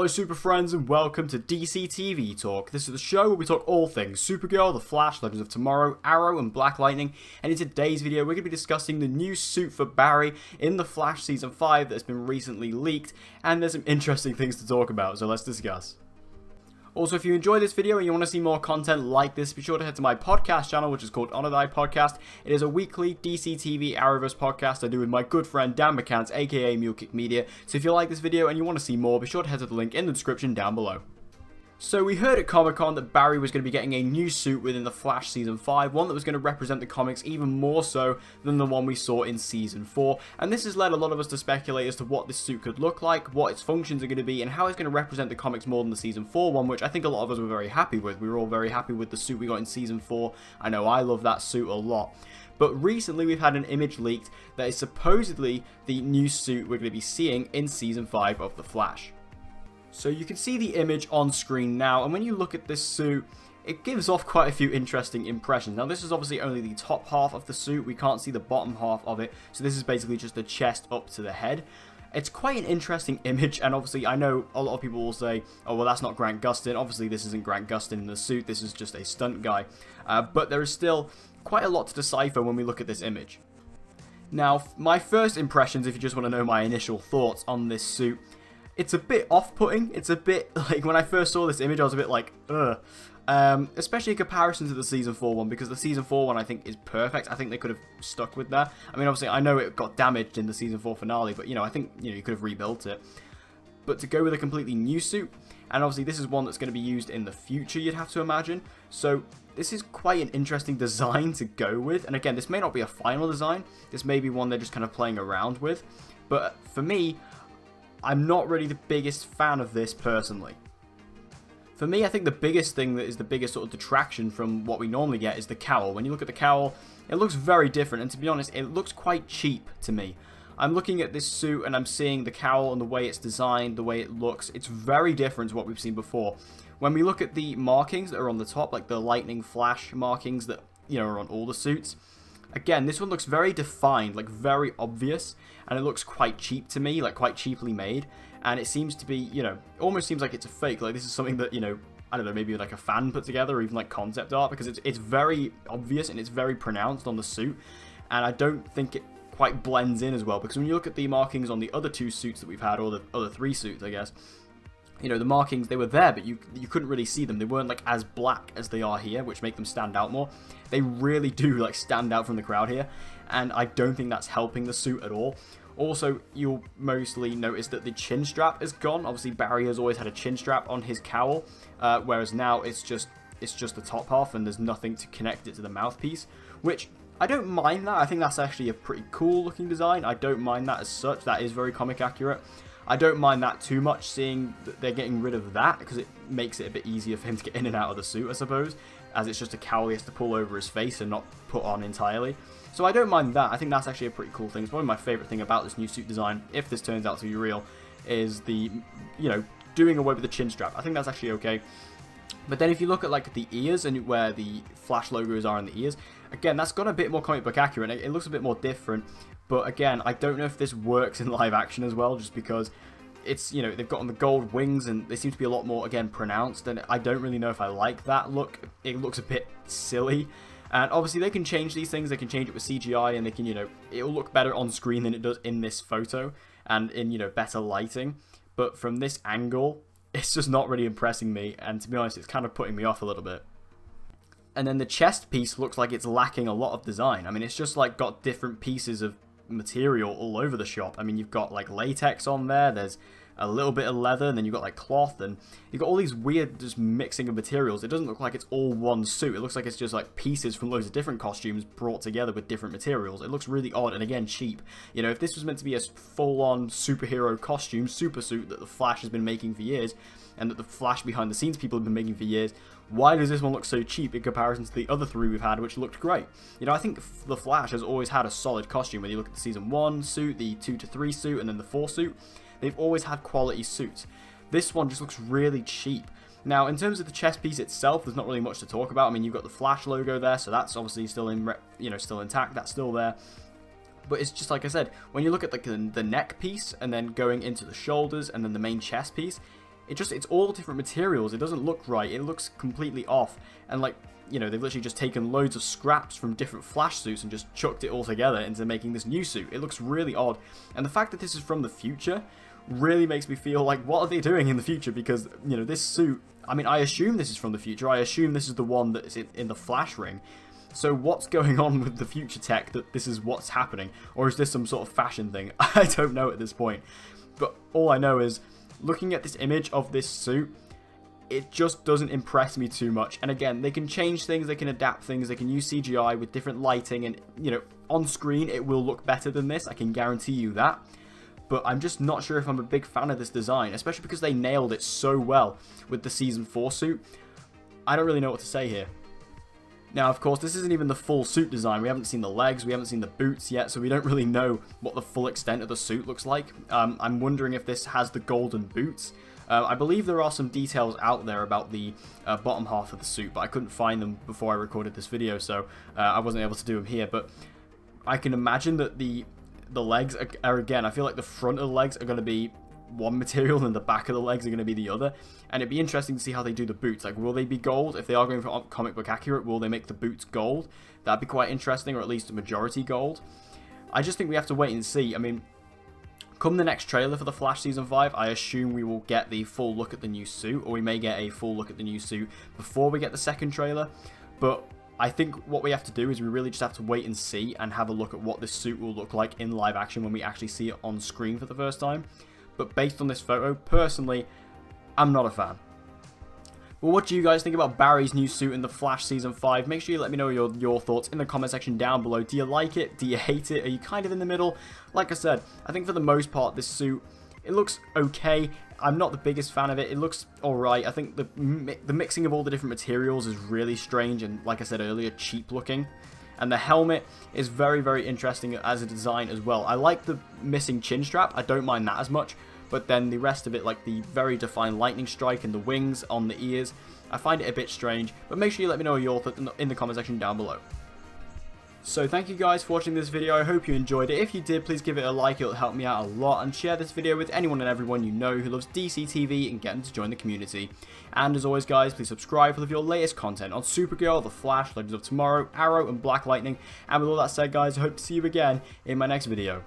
super friends, and welcome to DC TV Talk. This is the show where we talk all things Supergirl, The Flash, Legends of Tomorrow, Arrow, and Black Lightning. And in today's video, we're going to be discussing the new suit for Barry in The Flash Season 5 that's been recently leaked, and there's some interesting things to talk about, so let's discuss. Also, if you enjoyed this video and you want to see more content like this, be sure to head to my podcast channel, which is called Honor Thy Podcast. It is a weekly DC TV Arrowverse podcast I do with my good friend Dan McCants, aka Mulekick Media. So if you like this video and you want to see more, be sure to head to the link in the description down below. So we heard at Comic-Con that Barry was going to be getting a new suit within The Flash Season 5, one that was going to represent the comics even more so than the one we saw in Season 4, and this has led a lot of us to speculate as to what this suit could look like, what its functions are going to be, and how it's going to represent the comics more than the Season 4 one, which I think a lot of us were very happy with. We were all very happy with the suit we got in Season 4. I know I love that suit a lot. But recently we've had an image leaked that is supposedly the new suit we're going to be seeing in Season 5 of The Flash. So you can see the image on screen now, and when you look at this suit, it gives off quite a few interesting impressions. Now this is obviously only the top half of the suit, we can't see the bottom half of it, so this is basically just the chest up to the head. It's quite an interesting image, and obviously I know a lot of people will say, oh well, that's not Grant Gustin. Obviously this isn't Grant Gustin in the suit, this is just a stunt guy. But there is still quite a lot to decipher when we look at this image. Now, my first impressions, if you just want to know my initial thoughts on this suit, it's a bit off-putting. It's a bit, like, when I first saw this image, I was a bit like, ugh. Especially in comparison to the Season 4 one, because the Season 4 one, I think, is perfect. I think they could have stuck with that. I mean, obviously, I know it got damaged in the Season 4 finale, but, I think, you could have rebuilt it. But to go with a completely new suit, and obviously this is one that's going to be used in the future, you'd have to imagine. So this is quite an interesting design to go with. And again, this may not be a final design. This may be one they're just kind of playing around with. But for me, I'm not really the biggest fan of this personally. For me, I think the biggest thing that is the biggest sort of detraction from what we normally get is the cowl. When you look at the cowl, it looks very different, and to be honest, it looks quite cheap to me. I'm looking at this suit and I'm seeing the cowl and the way it's designed, the way it looks. It's very different to what we've seen before. When we look at the markings that are on the top, like the lightning flash markings that, are on all the suits, again, this one looks very defined, like very obvious, and it looks quite cheap to me, like quite cheaply made, and it seems to be, almost seems like it's a fake, like this is something that, I don't know, maybe like a fan put together, or even like concept art, because it's very obvious and it's very pronounced on the suit, and I don't think it quite blends in as well, because when you look at the markings on the other two suits that we've had, or the other three suits, I guess, the markings, they were there, but you couldn't really see them. They weren't like as black as they are here, which make them stand out more. They really do like stand out from the crowd here, and I don't think that's helping the suit at all. Also, you'll mostly notice that the chin strap is gone. Obviously, Barry has always had a chin strap on his cowl, whereas now it's just the top half, and there's nothing to connect it to the mouthpiece, which I don't mind that. I think that's actually a pretty cool looking design. I don't mind that as such. That is very comic accurate. I don't mind that too much, seeing that they're getting rid of that, because it makes it a bit easier for him to get in and out of the suit, I suppose, as it's just a cowl he has to pull over his face and not put on entirely. So I don't mind that. I think that's actually a pretty cool thing. It's probably my favourite thing about this new suit design, if this turns out to be real, is the, doing away with the chin strap. I think that's actually okay. But then if you look at like the ears and where the Flash logos are in the ears, again, that's got a bit more comic book accurate. It looks a bit more different. But again, I don't know if this works in live action as well, just because it's, they've got on the gold wings and they seem to be a lot more, again, pronounced. And I don't really know if I like that look. It looks a bit silly. And obviously they can change these things. They can change it with CGI, and they can, it'll look better on screen than it does in this photo and in, better lighting. But from this angle, it's just not really impressing me. And to be honest, it's kind of putting me off a little bit. And then the chest piece looks like it's lacking a lot of design. I mean, it's just like got different pieces of material all over the shop. I mean, you've got like latex on there, there's a little bit of leather, and then you've got like cloth, and you've got all these weird just mixing of materials. It doesn't look like it's all one suit. It looks like it's just like pieces from loads of different costumes brought together with different materials. It looks really odd, and again, cheap. If this was meant to be a full-on superhero costume, super suit that the Flash has been making for years, and that the Flash behind the scenes people have been making for years, why does this one look so cheap in comparison to the other three we've had, which looked great? I think the Flash has always had a solid costume. When you look at the Season 1 suit, the 2 to 3 suit, and then the 4 suit, they've always had quality suits. This one just looks really cheap. Now, in terms of the chest piece itself, there's not really much to talk about. I mean, you've got the Flash logo there, so that's obviously still still intact. That's still there. But it's just like I said, when you look at the neck piece, and then going into the shoulders, and then the main chest piece, it's all different materials. It doesn't look right. It looks completely off. And like, you know, they've literally just taken loads of scraps from different Flash suits and just chucked it all together into making this new suit. It looks really odd. And the fact that this is from the future really makes me feel like, what are they doing in the future? Because, you know, this suit, I mean, I assume this is from the future. I assume this is the one that is in the Flash ring. So what's going on with the future tech that this is what's happening? Or is this some sort of fashion thing? I don't know at this point. But all I know is, looking at this image of this suit, it just doesn't impress me too much. And again, they can change things, they can adapt things, they can use CGI with different lighting, and, you know, on screen it will look better than this, I can guarantee you that. But I'm just not sure if I'm a big fan of this design, especially because they nailed it so well with the Season 4 suit. I don't really know what to say here. Now, of course, this isn't even the full suit design. We haven't seen the legs, we haven't seen the boots yet, so we don't really know what the full extent of the suit looks like. I'm wondering if this has the golden boots. I believe there are some details out there about the bottom half of the suit, but I couldn't find them before I recorded this video, so I wasn't able to do them here. But I can imagine that the legs are, again, I feel like the front of the legs are going to be one material and the back of the legs are going to be the other, and it'd be interesting to see how they do the boots. Like, will they be gold? If they are going for comic book accurate, will they make the boots gold? That'd be quite interesting, or at least a majority gold. I just think we have to wait and see. I mean, come the next trailer for The Flash Season 5, I assume we will get the full look at the new suit, or we may get a full look at the new suit before we get the second trailer. But I think what we have to do is we really just have to wait and see and have a look at what this suit will look like in live action when we actually see it on screen for the first time. But based on this photo, personally, I'm not a fan. Well, what do you guys think about Barry's new suit in The Flash Season 5? Make sure you let me know your thoughts in the comment section down below. Do you like it? Do you hate it? Are you kind of in the middle? Like I said, I think for the most part, this suit, it looks okay. I'm not the biggest fan of it. It looks alright. I think the mixing of all the different materials is really strange and, like I said earlier, cheap looking. And the helmet is very, very interesting as a design as well. I like the missing chin strap. I don't mind that as much. But then the rest of it, like the very defined lightning strike and the wings on the ears, I find it a bit strange. But make sure you let me know your thoughts in the comment section down below. So thank you guys for watching this video. I hope you enjoyed it. If you did, please give it a like. It'll help me out a lot. And share this video with anyone and everyone you know who loves DC TV and get them to join the community. And as always, guys, please subscribe for your latest content on Supergirl, The Flash, Legends of Tomorrow, Arrow, and Black Lightning. And with all that said, guys, I hope to see you again in my next video.